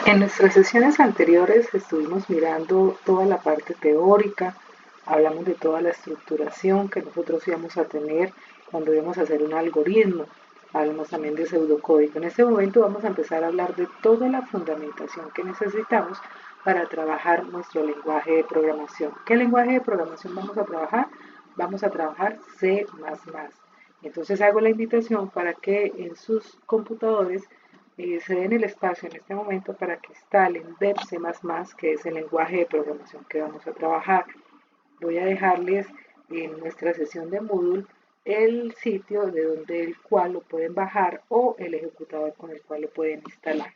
En nuestras sesiones anteriores estuvimos mirando toda la parte teórica, hablamos de toda la estructuración que nosotros íbamos a tener cuando íbamos a hacer un algoritmo, hablamos también de pseudocódigo. En este momento vamos a empezar a hablar de toda la fundamentación que necesitamos para trabajar nuestro lenguaje de programación. ¿Qué lenguaje de programación vamos a trabajar? Vamos a trabajar C++. Entonces hago la invitación para que en sus computadores se den el espacio en este momento para que instalen Dev C++, que es el lenguaje de programación que vamos a trabajar. Voy a dejarles en nuestra sesión de Moodle el sitio de donde el cual lo pueden bajar o el ejecutador con el cual lo pueden instalar.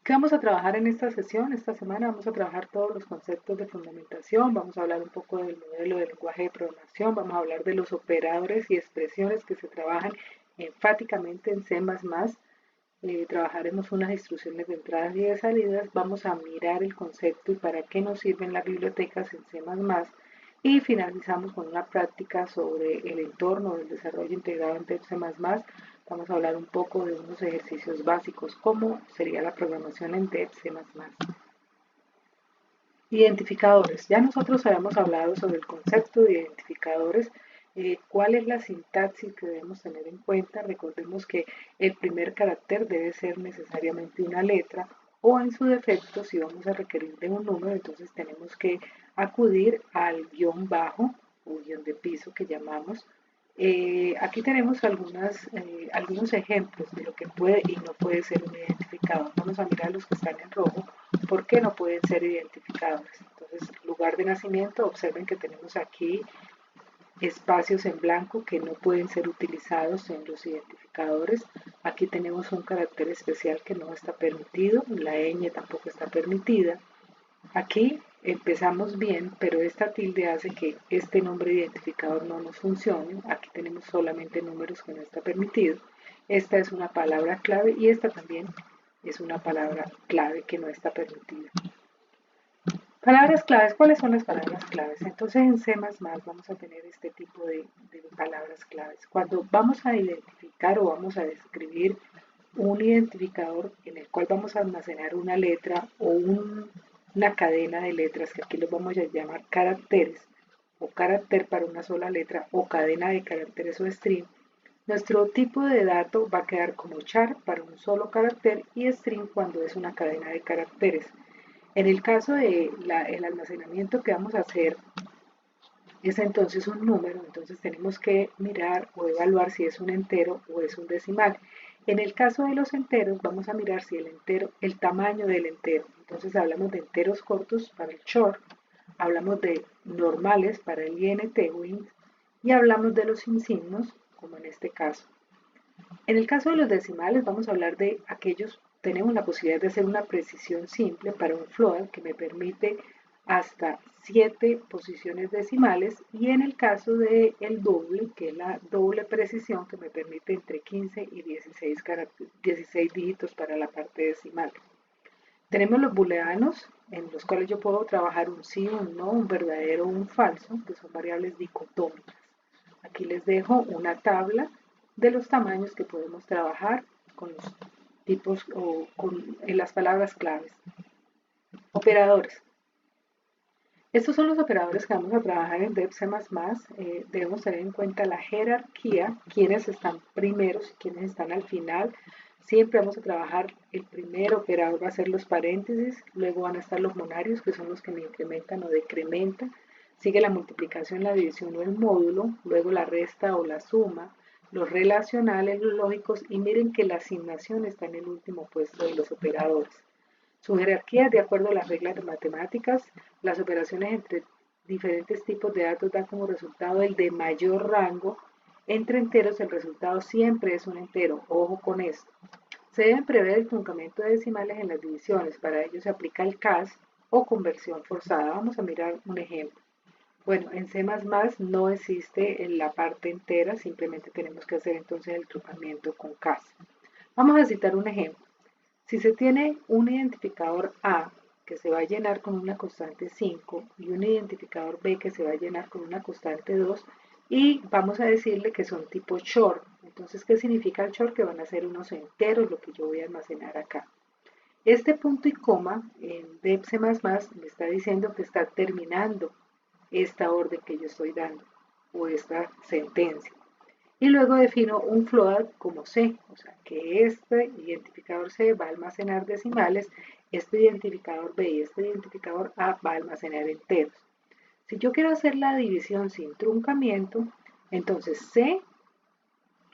¿Qué vamos a trabajar en esta sesión? Esta semana vamos a trabajar todos los conceptos de fundamentación, vamos a hablar un poco del modelo de lenguaje de programación, vamos a hablar de los operadores y expresiones que se trabajan enfáticamente en C++, trabajaremos unas instrucciones de entradas y de salidas, vamos a mirar el concepto y para qué nos sirven las bibliotecas en C++, y finalizamos con una práctica sobre el entorno del desarrollo integrado en C++. Vamos a hablar un poco de unos ejercicios básicos, como sería la programación en Dev C++. Identificadores. Ya nosotros habíamos hablado sobre el concepto de identificadores, cuál es la sintaxis que debemos tener en cuenta. Recordemos que el primer carácter debe ser necesariamente una letra o en su defecto, si vamos a requerir de un número, entonces tenemos que acudir al guión bajo o guión de piso que llamamos. Aquí tenemos algunos ejemplos de lo que puede y no puede ser un identificador. Vamos a mirar los que están en rojo. ¿Por qué no pueden ser identificadores? Entonces, lugar de nacimiento, observen que tenemos aquí espacios en blanco que no pueden ser utilizados en los identificadores. Aquí tenemos un carácter especial que no está permitido, la ñ tampoco está permitida. Aquí empezamos bien, pero esta tilde hace que este nombre identificador no nos funcione. Aquí tenemos solamente números que no está permitido. Esta es una palabra clave y esta también es una palabra clave que no está permitida. Palabras claves, ¿cuáles son las palabras claves? Entonces en C++ vamos a tener este tipo de palabras claves. Cuando vamos a identificar o vamos a describir un identificador en el cual vamos a almacenar una letra o una cadena de letras, que aquí los vamos a llamar caracteres, o carácter para una sola letra, o cadena de caracteres o string, nuestro tipo de dato va a quedar como char para un solo carácter y string cuando es una cadena de caracteres. En el caso de el almacenamiento que vamos a hacer es entonces un número, entonces tenemos que mirar o evaluar si es un entero o es un decimal. En el caso de los enteros vamos a mirar si el entero, el tamaño del entero. Entonces hablamos de enteros cortos para el short, hablamos de normales para el int o int y hablamos de los insignos, como en este caso. En el caso de los decimales vamos a hablar de aquellos, tenemos la posibilidad de hacer una precisión simple para un float que me permite hasta 7 posiciones decimales y en el caso del doble, que es la doble precisión que me permite entre 15 y 16 dígitos para la parte decimal. Tenemos los booleanos en los cuales yo puedo trabajar un sí, un no, un verdadero o un falso, que son variables dicotómicas. Aquí les dejo una tabla de los tamaños que podemos trabajar con los tipos o en las palabras claves. Operadores. Estos son los operadores que vamos a trabajar en Dev C++. Debemos tener en cuenta la jerarquía, quiénes están primeros y quiénes están al final. Siempre vamos a trabajar, el primer operador va a ser los paréntesis, luego van a estar los monarios, que son los que me incrementan o decrementan. Sigue la multiplicación, la división o el módulo, luego la resta o la suma, los relacionales, los lógicos, y miren que la asignación está en el último puesto de los operadores. Su jerarquía es de acuerdo a las reglas de matemáticas. Las operaciones entre diferentes tipos de datos dan como resultado el de mayor rango. Entre enteros el resultado siempre es un entero. Ojo con esto. Se deben prever el truncamiento de decimales en las divisiones. Para ello se aplica el CAS o conversión forzada. Vamos a mirar un ejemplo. Bueno, en C++ no existe en la parte entera, simplemente tenemos que hacer entonces el truncamiento con CAS. Vamos a citar un ejemplo. Si se tiene un identificador A que se va a llenar con una constante 5 y un identificador B que se va a llenar con una constante 2 y vamos a decirle que son tipo short. Entonces, ¿qué significa el short? Que van a ser unos enteros lo que yo voy a almacenar acá. Este punto y coma en DEP++ me está diciendo que está terminando esta orden que yo estoy dando o esta sentencia. Y luego defino un float como C, o sea que este identificador C va a almacenar decimales, este identificador B y este identificador A va a almacenar enteros. Si yo quiero hacer la división sin truncamiento, entonces C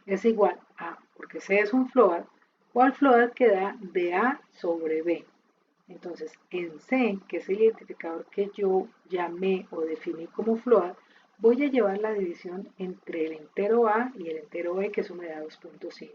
es igual a, porque C es un float, o al float que da de A sobre B. Entonces, en C, que es el identificador que yo llamé o definí como float, voy a llevar la división entre el entero A y el entero B, que eso me da 2.5.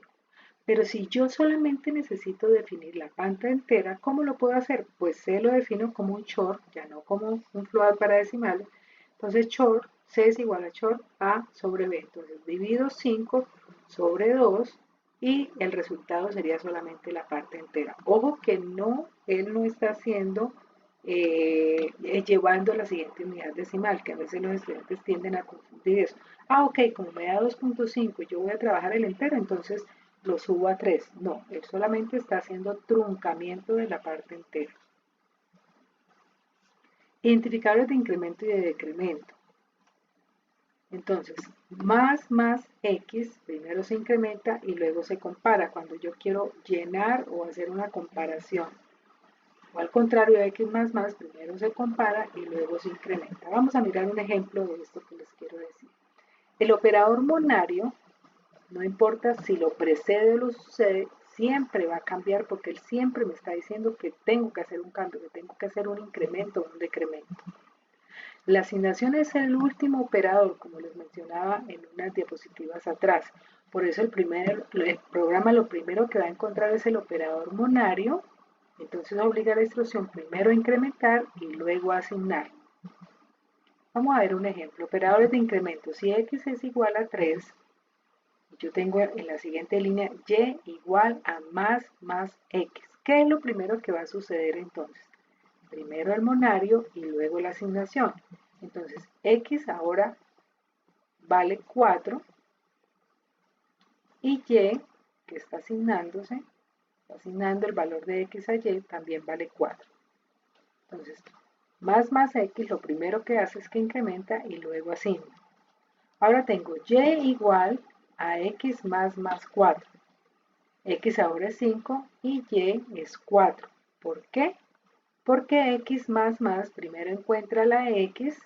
Pero si yo solamente necesito definir la panta entera, ¿cómo lo puedo hacer? Pues C lo defino como un short, ya no como un float para decimales. Entonces short, C es igual a short A sobre B. Entonces divido 5 sobre 2 y el resultado sería solamente la parte entera. Ojo que no, él no está haciendo, llevando la siguiente unidad decimal, que a veces los estudiantes tienden a confundir eso. Ah, ok, como me da 2.5 y yo voy a trabajar el entero, entonces lo subo a 3. No, él solamente está haciendo truncamiento de la parte entera. Identificadores de incremento y de decremento. Entonces, más X, primero se incrementa y luego se compara cuando yo quiero llenar o hacer una comparación. O al contrario, X primero se compara y luego se incrementa. Vamos a mirar un ejemplo de esto que les quiero decir. El operador monario, no importa si lo precede o lo sucede, siempre va a cambiar porque él siempre me está diciendo que tengo que hacer un cambio, que tengo que hacer un incremento o un decremento. La asignación es el último operador, como les mencionaba en unas diapositivas atrás. Por eso el programa lo primero que va a encontrar es el operador monario. Entonces obliga a la instrucción primero a incrementar y luego a asignar. Vamos a ver un ejemplo. Operadores de incremento. Si x es igual a 3, yo tengo en la siguiente línea y igual a más x. ¿Qué es lo primero que va a suceder entonces? Primero el monario y luego la asignación. Entonces, x ahora vale 4 y y, que está asignando el valor de x a y, también vale 4. Entonces, más x, lo primero que hace es que incrementa y luego asigna. Ahora tengo y igual a x más 4. X ahora es 5 y y es 4. ¿Por qué? Porque x primero encuentra la x.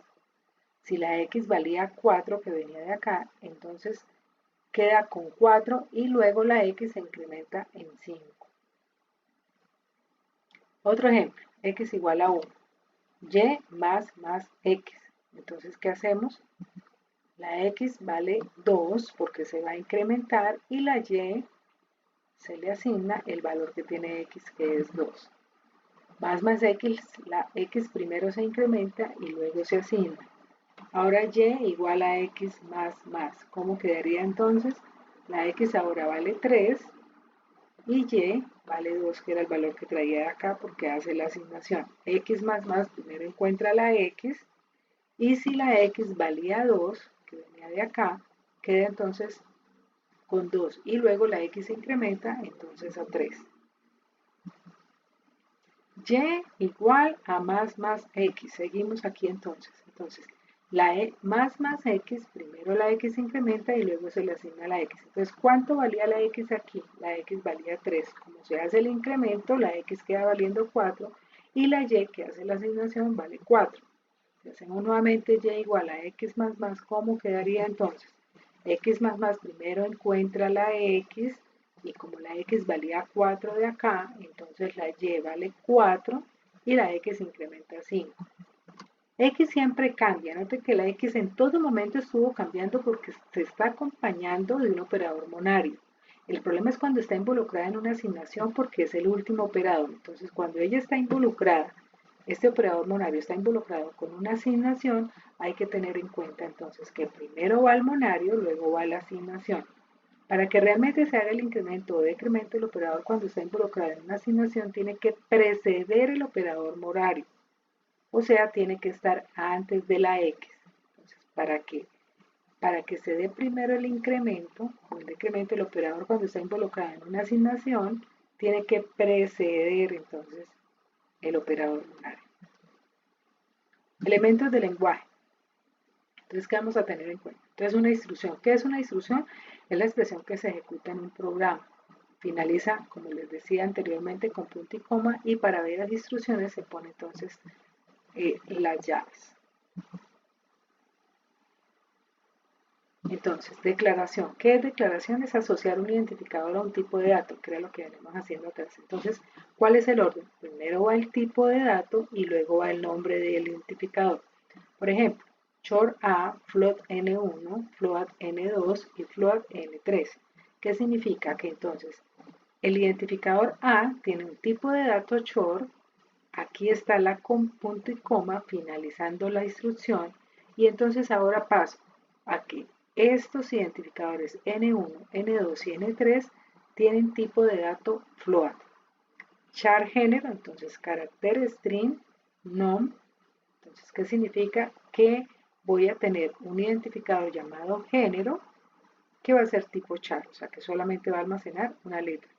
Si la x valía 4 que venía de acá, entonces queda con 4 y luego la x se incrementa en 5. Otro ejemplo, x igual a 1. Y más x. Entonces, ¿qué hacemos? La x vale 2 porque se va a incrementar y la y se le asigna el valor que tiene x, que es 2. Más x, la x primero se incrementa y luego se asigna. Ahora y igual a x más. ¿Cómo quedaría entonces? La x ahora vale 3 y y vale 2, que era el valor que traía de acá porque hace la asignación. X más primero encuentra la x y si la x valía 2, que venía de acá, queda entonces con 2 y luego la x se incrementa entonces a 3. Y igual a más x. Seguimos aquí entonces. Entonces, la más x, primero la x se incrementa y luego se le asigna la x. Entonces, ¿cuánto valía la x aquí? La x valía 3. Como se hace el incremento, la x queda valiendo 4 y la y que hace la asignación vale 4. Si hacemos nuevamente y igual a x más, ¿cómo quedaría entonces? X más primero encuentra la x y como la x valía 4 de acá, entonces la y vale 4 y la x incrementa 5. X siempre cambia, note que la x en todo momento estuvo cambiando porque se está acompañando de un operador monario. El problema es cuando está involucrada en una asignación porque es el último operador. Entonces, cuando ella está involucrada, este operador monario está involucrado con una asignación, hay que tener en cuenta entonces que primero va el monario, luego va la asignación. Para que realmente se haga el incremento o decremento, el operador cuando está involucrado en una asignación tiene que preceder el operador monario. O sea, tiene que estar antes de la x. Entonces, para que se dé primero el incremento o el decremento, el operador cuando está involucrado en una asignación tiene que preceder entonces el operador binario. Elementos de lenguaje. Entonces, ¿qué vamos a tener en cuenta? Entonces, una instrucción. ¿Qué es una instrucción? Es la expresión que se ejecuta en un programa. Finaliza, como les decía anteriormente, con punto y coma, y para ver las instrucciones se pone entonces las llaves. Entonces, declaración. ¿Qué es declaración? Es asociar un identificador a un tipo de dato, que era lo que venimos haciendo atrás. Entonces, ¿cuál es el orden? Primero va el tipo de dato y luego va el nombre del identificador. Por ejemplo, short A, float N1, float N2 y float N3. ¿Qué significa? Que entonces el identificador A tiene un tipo de dato short, aquí está la con punto y coma finalizando la instrucción, y entonces ahora paso a que estos identificadores N1, N2 y N3 tienen tipo de dato float. Char género, entonces carácter string, nom. Entonces, ¿qué significa? Que voy a tener un identificador llamado género que va a ser tipo char, o sea que solamente va a almacenar una letra.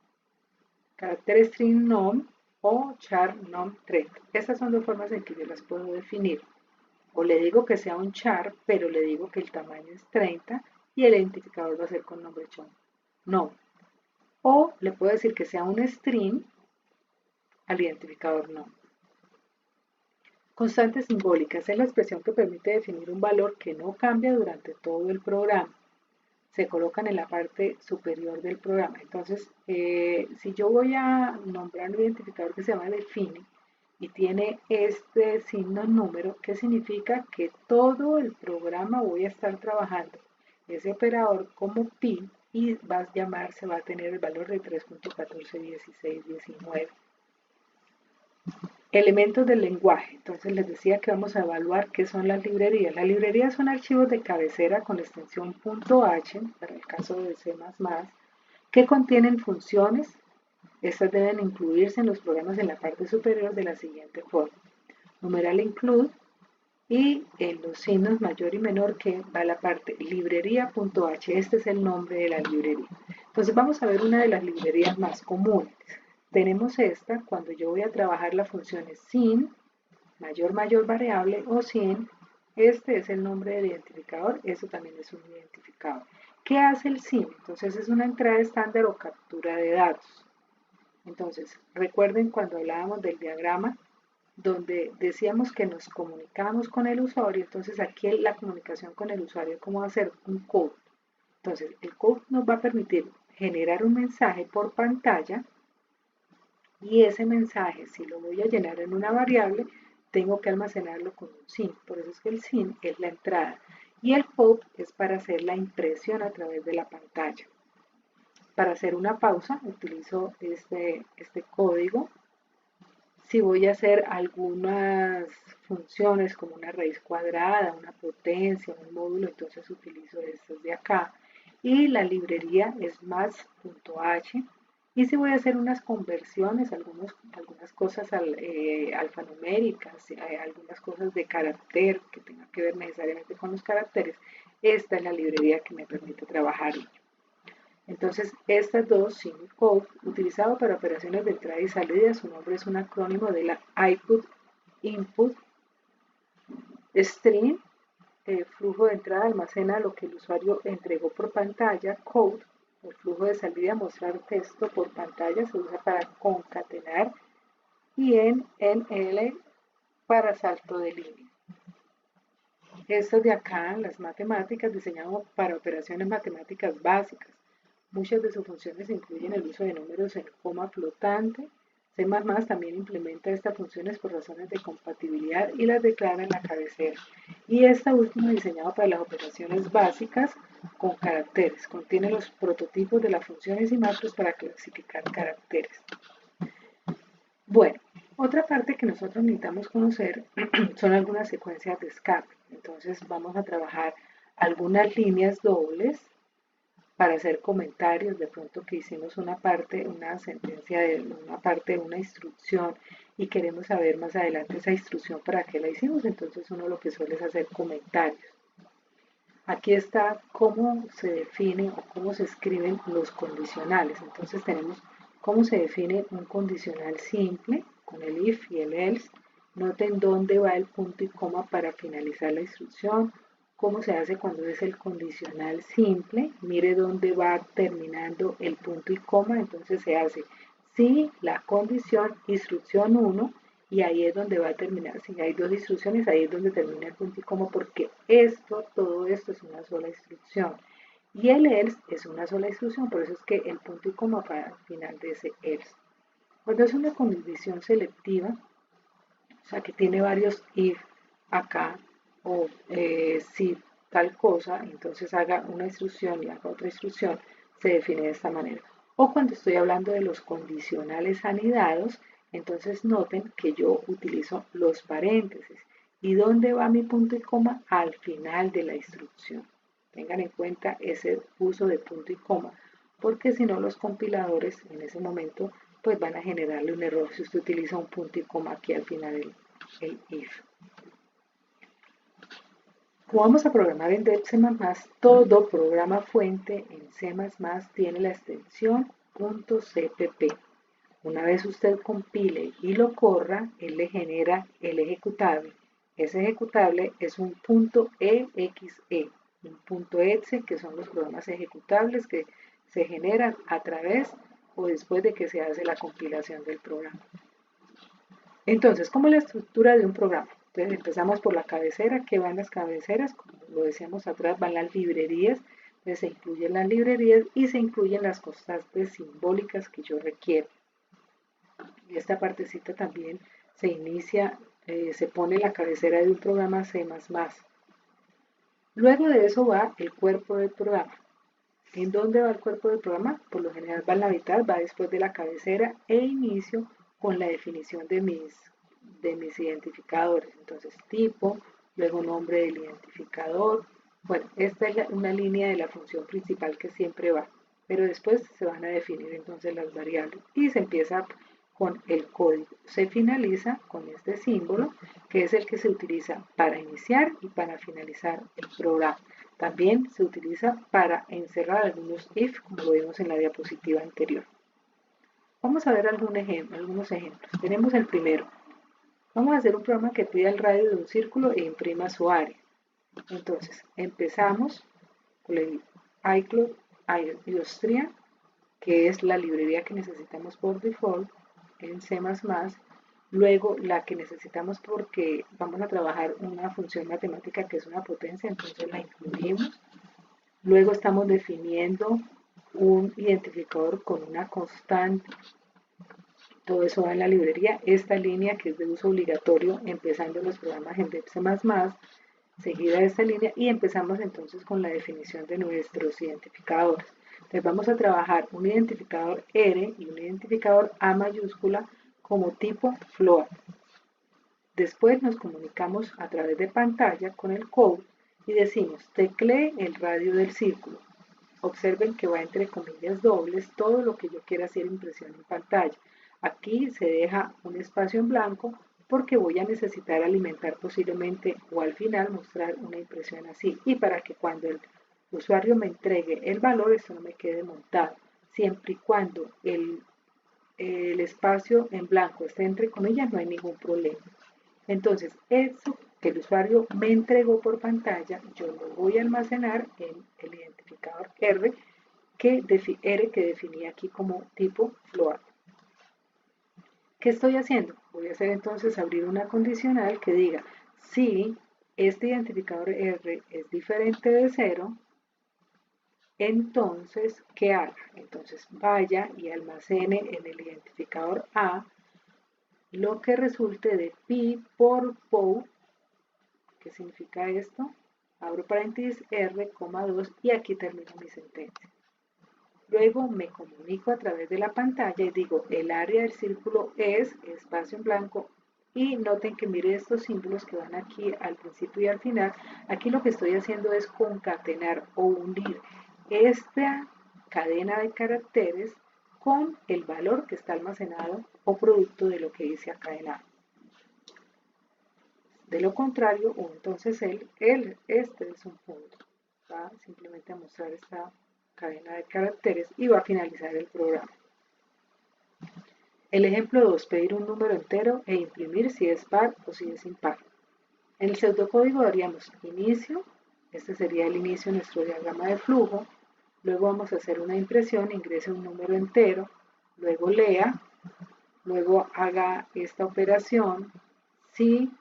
Carácter string nom o char nom 30. Estas son dos formas en que yo las puedo definir. O le digo que sea un char, pero le digo que el tamaño es 30 y el identificador va a ser con nombre chon. No. O le puedo decir que sea un string al identificador no. Constantes simbólicas es la expresión que permite definir un valor que no cambia durante todo el programa. Se colocan en la parte superior del programa. Entonces, si yo voy a nombrar un identificador que se llama define y tiene este signo número, ¿qué significa? Que todo el programa voy a estar trabajando ese operador como pi y va a llamarse, va a tener el valor de 3.141619. Elementos del lenguaje. Entonces les decía que vamos a evaluar qué son las librerías. Las librerías son archivos de cabecera con extensión .h, para el caso de C++, que contienen funciones. Estas deben incluirse en los programas en la parte superior de la siguiente forma. Numeral include y en los signos mayor y menor que va la parte librería.h. Este es el nombre de la librería. Entonces vamos a ver una de las librerías más comunes. Tenemos esta cuando yo voy a trabajar las funciones sin, mayor variable o sin. Este es el nombre del identificador, eso también es un identificador. ¿Qué hace el sin? Entonces es una entrada estándar o captura de datos. Entonces, recuerden cuando hablábamos del diagrama, donde decíamos que nos comunicamos con el usuario, entonces aquí la comunicación con el usuario, ¿cómo va a ser? Un code. Entonces, el code nos va a permitir generar un mensaje por pantalla y ese mensaje, si lo voy a llenar en una variable, tengo que almacenarlo con un sin. Por eso es que el sin es la entrada y el pop es para hacer la impresión a través de la pantalla. Para hacer una pausa utilizo este código. Si voy a hacer algunas funciones como una raíz cuadrada, una potencia, un módulo, entonces utilizo estos de acá. Y la librería es más.h. Y si voy a hacer unas conversiones, algunas cosas alfanuméricas, algunas cosas de carácter que tengan que ver necesariamente con los caracteres, esta es la librería que me permite trabajar. Entonces, estas dos, sin code, utilizado para operaciones de entrada y salida, su nombre es un acrónimo de la output, input, stream, flujo de entrada almacena lo que el usuario entregó por pantalla, code, el flujo de salida, mostrar texto por pantalla, se usa para concatenar, y en NL para salto de línea. Estos de acá, las matemáticas, diseñado para operaciones matemáticas básicas. Muchas de sus funciones incluyen el uso de números en coma flotante. C++ también implementa estas funciones por razones de compatibilidad y las declara en la cabecera. Y esta última diseñado para las operaciones básicas con caracteres. Contiene los prototipos de las funciones y macros para clasificar caracteres. Bueno, otra parte que nosotros necesitamos conocer son algunas secuencias de escape. Entonces vamos a trabajar algunas líneas dobles para hacer comentarios, de pronto que hicimos una parte, una sentencia de una parte de una instrucción y queremos saber más adelante esa instrucción para qué la hicimos, entonces uno lo que suele es hacer comentarios. Aquí está cómo se definen o cómo se escriben los condicionales. Entonces tenemos ¿Cómo se define un condicional simple con el if y el else? Noten dónde va el punto y coma para finalizar la instrucción. ¿Cómo se hace cuando es el condicional simple? Mire dónde va terminando el punto y coma. Entonces se hace si la condición instrucción 1 y ahí es donde va a terminar. Si hay dos instrucciones, ahí es donde termina el punto y coma porque todo esto es una sola instrucción. Y el else es una sola instrucción, por eso es que el punto y coma para el final de ese else. Cuando es una condición selectiva, o sea que tiene varios if acá, o si tal cosa, entonces haga una instrucción y haga otra instrucción, se define de esta manera. O cuando estoy hablando de los condicionales anidados, entonces noten que yo utilizo los paréntesis. ¿Y dónde va mi punto y coma? Al final de la instrucción. Tengan en cuenta ese uso de punto y coma, porque si no los compiladores en ese momento pues van a generarle un error si usted utiliza un punto y coma aquí al final del if. Como vamos a programar en C++, todo programa fuente en C++ tiene la extensión .cpp. Una vez usted compile y lo corra, él le genera el ejecutable. Ese ejecutable es un .exe, un .exe, que son los programas ejecutables que se generan a través o después de que se hace la compilación del programa. Entonces, ¿cómo es la estructura de un programa? Entonces, empezamos por la cabecera. ¿Qué van las cabeceras? Como lo decíamos atrás, van las librerías. Entonces, se incluyen las librerías y se incluyen las constantes simbólicas que yo requiero. Y esta partecita también se inicia, se pone en la cabecera de un programa C++. Luego de eso va el cuerpo del programa. ¿En dónde va el cuerpo del programa? Por lo general va en la mitad, va después de la cabecera e inicio con la definición de mis identificadores. Entonces, tipo, luego nombre del identificador. Bueno, esta es una línea de la función principal que siempre va, pero después se van a definir entonces las variables y se empieza con el código. Se finaliza con este símbolo, que es el que se utiliza para iniciar y para finalizar el programa. También se utiliza para encerrar algunos if, como lo vimos en la diapositiva anterior. Vamos a ver algunos ejemplos. Tenemos el primero. Vamos a hacer un programa que pida el radio de un círculo e imprima su área. Entonces, empezamos con el iCloud Austria, que es la librería que necesitamos por default en C++. Luego, la que necesitamos porque vamos a trabajar una función matemática que es una potencia, entonces la incluimos. Luego estamos definiendo un identificador con una constante. Todo eso va en la librería. Esta línea que es de uso obligatorio empezando los programas en C++, seguida de esta línea y empezamos entonces con la definición de nuestros identificadores. Entonces vamos a trabajar un identificador R y un identificador A mayúscula como tipo float. Después nos comunicamos a través de pantalla con el code y decimos teclee el radio del círculo. Observen que va entre comillas dobles todo lo que yo quiera hacer impresión en pantalla. Aquí se deja un espacio en blanco porque voy a necesitar alimentar posiblemente o al final mostrar una impresión así. Y para que cuando el usuario me entregue el valor, esto no me quede montado. Siempre y cuando el espacio en blanco esté entre comillas, no hay ningún problema. Entonces, eso que el usuario me entregó por pantalla, yo lo voy a almacenar en el identificador R que definí aquí como tipo float. ¿Qué estoy haciendo? Voy a hacer entonces abrir una condicional que diga si este identificador R es diferente de 0, entonces, ¿qué haga? Entonces vaya y almacene en el identificador A lo que resulte de pi por pou. ¿Qué significa esto? Abro paréntesis R, 2 y aquí termino mi sentencia. Luego me comunico a través de la pantalla y digo el área del círculo es espacio en blanco y noten que mire estos símbolos que van aquí al principio y al final. Aquí lo que estoy haciendo es concatenar o unir esta cadena de caracteres con el valor que está almacenado o producto de lo que dice acá en A. De lo contrario, o entonces este es un punto. Va simplemente a mostrar esta cadena de caracteres y va a finalizar el programa. El ejemplo 2, pedir un número entero e imprimir si es par o si es impar. En el pseudocódigo daríamos inicio, este sería el inicio de nuestro diagrama de flujo, luego vamos a hacer una impresión, ingrese un número entero, luego lea, luego haga esta operación, si,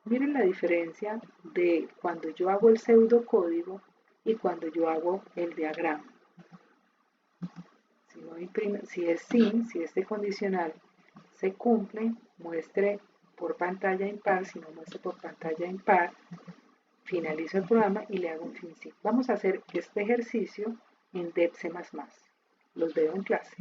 miren la diferencia de cuando yo hago el pseudocódigo y cuando yo hago el diagrama. Si, no imprime, si es sin, si este condicional se cumple, muestre por pantalla impar, si no muestre por pantalla impar, finalizo el programa y le hago un fin. Vamos a hacer este ejercicio en Deb C++. Los veo en clase.